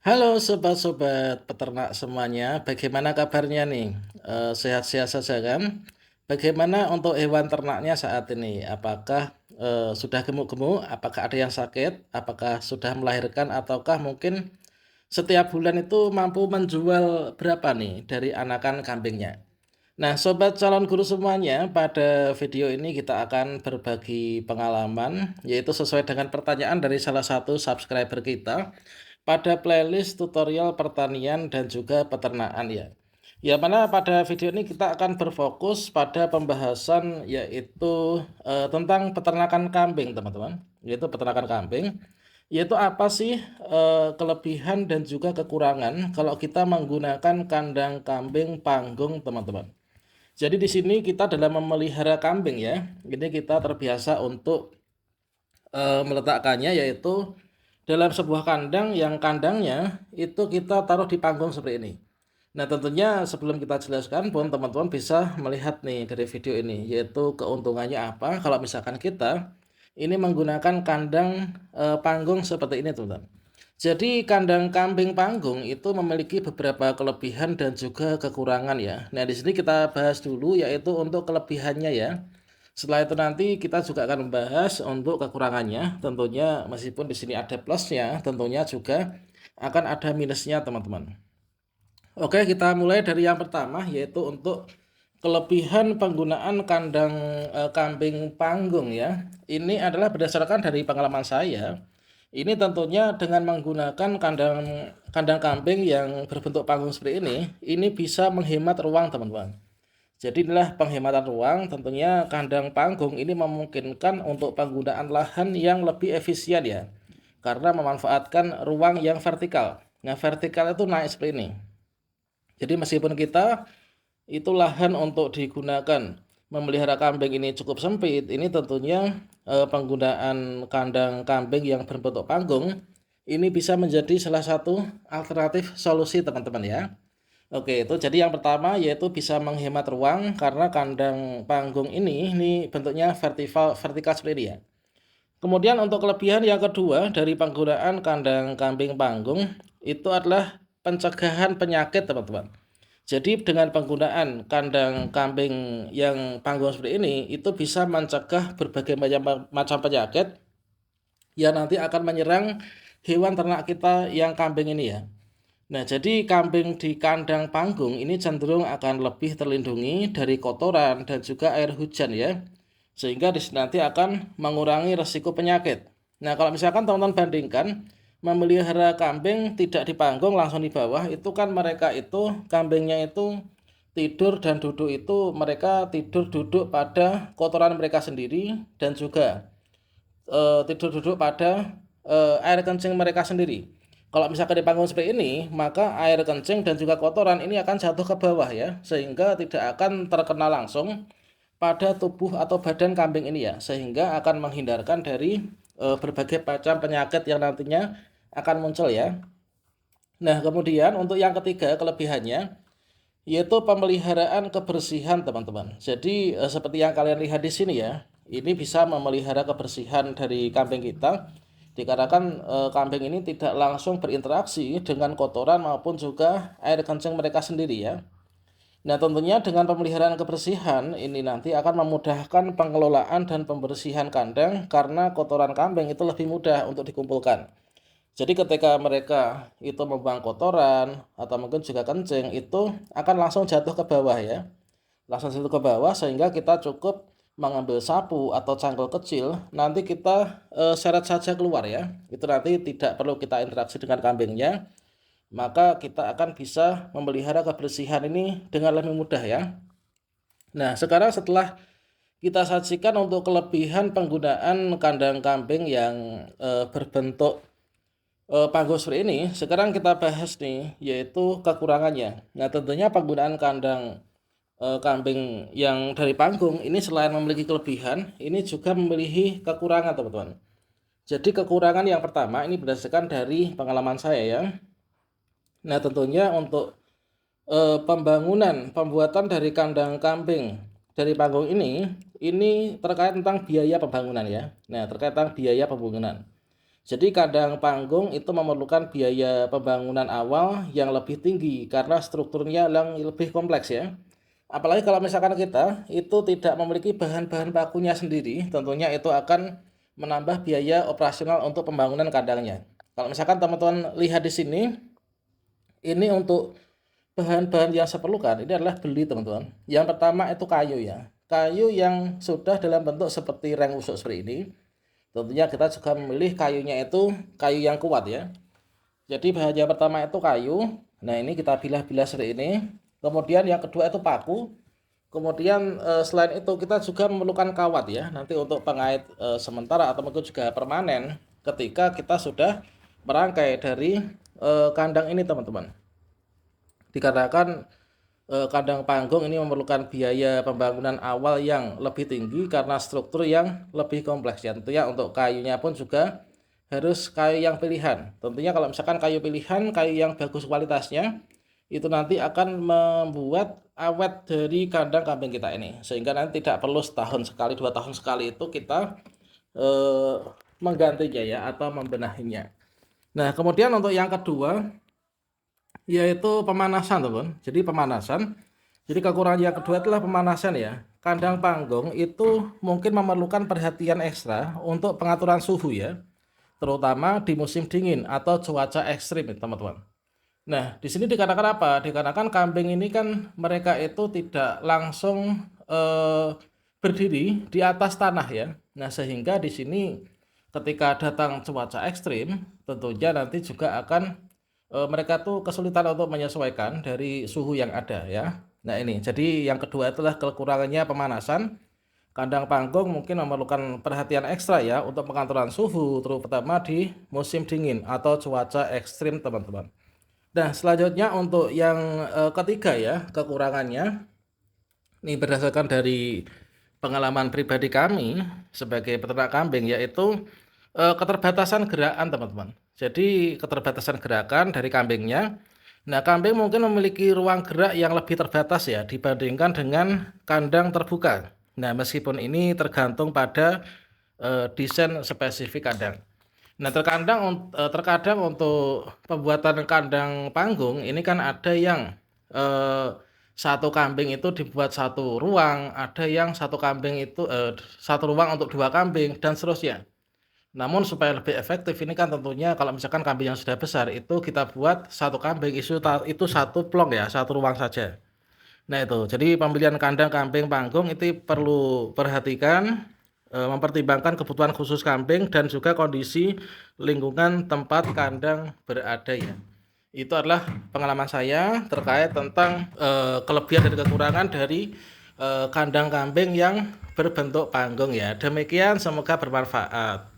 Halo sobat-sobat peternak semuanya, bagaimana kabarnya nih? Sehat-sehat saja kan? Bagaimana untuk hewan ternaknya saat ini? Apakah sudah gemuk-gemuk? Apakah ada yang sakit? Apakah sudah melahirkan? Ataukah mungkin setiap bulan itu mampu menjual berapa nih dari anakan kambingnya? Nah, sobat calon guru semuanya, pada video ini kita akan berbagi pengalaman, yaitu sesuai dengan pertanyaan dari salah satu subscriber kita pada playlist tutorial pertanian dan juga peternakan ya. Ya, mana pada video ini kita akan berfokus pada pembahasan yaitu tentang peternakan kambing, teman-teman. Yaitu peternakan kambing. Yaitu apa sih kelebihan dan juga kekurangan kalau kita menggunakan kandang kambing panggung, teman-teman. Jadi di sini kita dalam memelihara kambing ya, ini kita terbiasa untuk meletakkannya yaitu dalam sebuah kandang yang kandangnya itu kita taruh di panggung seperti ini. Nah, tentunya sebelum kita jelaskan pun teman-teman bisa melihat nih dari video ini, yaitu keuntungannya apa kalau misalkan kita ini menggunakan kandang panggung seperti ini, teman-teman. Jadi kandang kambing panggung itu memiliki beberapa kelebihan dan juga kekurangan ya. Nah, di sini kita bahas dulu yaitu untuk kelebihannya ya. Setelah itu nanti kita juga akan membahas untuk kekurangannya. Tentunya meskipun di sini ada plusnya, tentunya juga akan ada minusnya, teman-teman. Oke, kita mulai dari yang pertama yaitu untuk kelebihan penggunaan kandang kambing panggung ya. Ini adalah berdasarkan dari pengalaman saya. Ini tentunya dengan menggunakan kandang kandang kambing yang berbentuk panggung seperti ini bisa menghemat ruang, teman-teman. Jadi inilah penghematan ruang, tentunya kandang panggung ini memungkinkan untuk penggunaan lahan yang lebih efisien ya. Karena memanfaatkan ruang yang vertikal. Nah, vertikal itu naik seperti ini. Jadi meskipun kita itu lahan untuk digunakan memelihara kambing ini cukup sempit, ini tentunya penggunaan kandang kambing yang berbentuk panggung ini bisa menjadi salah satu alternatif solusi, teman-teman ya. Oke, itu jadi yang pertama yaitu bisa menghemat ruang karena kandang panggung ini bentuknya vertikal seperti ini ya. Kemudian untuk kelebihan yang kedua dari penggunaan kandang kambing panggung itu adalah pencegahan penyakit, teman-teman. Jadi dengan penggunaan kandang kambing yang panggung seperti ini itu bisa mencegah berbagai macam penyakit yang nanti akan menyerang hewan ternak kita yang kambing ini ya. Nah, jadi kambing di kandang panggung ini cenderung akan lebih terlindungi dari kotoran dan juga air hujan ya. Sehingga di sini nanti akan mengurangi resiko penyakit. Nah, kalau misalkan teman-teman bandingkan memelihara kambing tidak di panggung langsung di bawah, itu kan mereka itu kambingnya itu tidur dan duduk itu mereka tidur duduk pada kotoran mereka sendiri dan juga tidur duduk pada air kencing mereka sendiri. Kalau misalkan di panggung seperti ini, maka air kencing dan juga kotoran ini akan jatuh ke bawah ya, sehingga tidak akan terkena langsung pada tubuh atau badan kambing ini ya, sehingga akan menghindarkan dari berbagai macam penyakit yang nantinya akan muncul ya. Nah, kemudian untuk yang ketiga kelebihannya yaitu pemeliharaan kebersihan, teman-teman. Jadi seperti yang kalian lihat di sini ya, ini bisa memelihara kebersihan dari kambing kita dikarenakan kambing ini tidak langsung berinteraksi dengan kotoran maupun juga air kencing mereka sendiri ya. Nah, tentunya dengan pemeliharaan kebersihan ini nanti akan memudahkan pengelolaan dan pembersihan kandang karena kotoran kambing itu lebih mudah untuk dikumpulkan. Jadi ketika mereka itu membuang kotoran atau mungkin juga kencing itu akan langsung jatuh ke bawah ya. Langsung jatuh ke bawah sehingga kita cukup mengambil sapu atau cangkul kecil, nanti kita seret saja keluar ya. Itu nanti tidak perlu kita interaksi dengan kambingnya, maka kita akan bisa memelihara kebersihan ini dengan lebih mudah ya. Nah, sekarang setelah kita sajikan untuk kelebihan penggunaan kandang kambing yang berbentuk panggung seperti ini, sekarang kita bahas nih yaitu kekurangannya. Nah, tentunya penggunaan kandang kambing yang dari panggung ini selain memiliki kelebihan, ini juga memiliki kekurangan, teman-teman. Jadi kekurangan yang pertama ini berdasarkan dari pengalaman saya ya. Nah, tentunya untuk pembuatan dari kandang kambing dari panggung ini terkait tentang biaya pembangunan ya. Nah, terkait tentang biaya pembangunan. Jadi kandang panggung itu memerlukan biaya pembangunan awal yang lebih tinggi karena strukturnya yang lebih kompleks ya. Apalagi kalau misalkan kita itu tidak memiliki bahan-bahan bakunya sendiri, tentunya itu akan menambah biaya operasional untuk pembangunan kandangnya. Kalau misalkan teman-teman lihat di sini, ini untuk bahan-bahan yang saya perlukan ini adalah beli teman-teman. Yang pertama itu kayu ya. Kayu yang sudah dalam bentuk seperti reng usuk seperti ini. Tentunya kita juga memilih kayunya itu kayu yang kuat ya. Jadi bahan yang pertama itu kayu. Nah, ini kita bilah-bilah seperti ini. Kemudian yang kedua itu paku. Kemudian selain itu kita juga memerlukan kawat ya. Nanti untuk pengait sementara atau mungkin juga permanen ketika kita sudah merangkai dari kandang ini teman-teman. Dikarenakan kandang panggung ini memerlukan biaya pembangunan awal yang lebih tinggi karena struktur yang lebih kompleks ya. Tentunya untuk kayunya pun juga harus kayu yang pilihan. Tentunya kalau misalkan kayu pilihan, kayu yang bagus kualitasnya, itu nanti akan membuat awet dari kandang kambing kita ini. Sehingga nanti tidak perlu setahun sekali, 2 tahun sekali itu kita eh, menggantinya ya atau membenahinya. Nah, kemudian untuk yang kedua yaitu pemanasan teman. Jadi pemanasan. Jadi kekurangan yang kedua adalah pemanasan ya. Kandang panggung itu mungkin memerlukan perhatian ekstra untuk pengaturan suhu ya, terutama di musim dingin atau cuaca ekstrim ya, teman-teman. Nah, di sini dikarenakan apa? Dikarenakan kambing ini kan mereka itu tidak langsung berdiri di atas tanah ya. Nah, sehingga di sini ketika datang cuaca ekstrim, tentunya nanti juga akan mereka tuh kesulitan untuk menyesuaikan dari suhu yang ada ya. Nah, ini. Jadi yang kedua itulah kekurangannya pemanasan. Kandang panggung mungkin memerlukan perhatian ekstra ya untuk pengaturan suhu, terutama di musim dingin atau cuaca ekstrim, teman-teman. Nah, selanjutnya untuk yang ketiga ya, kekurangannya ini berdasarkan dari pengalaman pribadi kami sebagai peternak kambing yaitu keterbatasan gerakan, teman-teman. Jadi keterbatasan gerakan dari kambingnya. Nah, kambing mungkin memiliki ruang gerak yang lebih terbatas ya dibandingkan dengan kandang terbuka. Nah, meskipun ini tergantung pada desain spesifik kandang. Nah, terkadang untuk pembuatan kandang panggung ini kan ada yang eh, satu kambing itu dibuat satu ruang, ada yang satu kambing itu satu ruang untuk dua kambing dan seterusnya. Namun supaya lebih efektif ini kan tentunya kalau misalkan kambing yang sudah besar itu kita buat satu kambing itu satu plong ya, satu ruang saja. Nah itu, jadi pemilihan kandang kambing panggung itu perlu perhatikan, mempertimbangkan kebutuhan khusus kambing dan juga kondisi lingkungan tempat kandang berada ya. Itu adalah pengalaman saya terkait tentang kelebihan dan kekurangan dari kandang kambing yang berbentuk panggung ya. Demikian, semoga bermanfaat.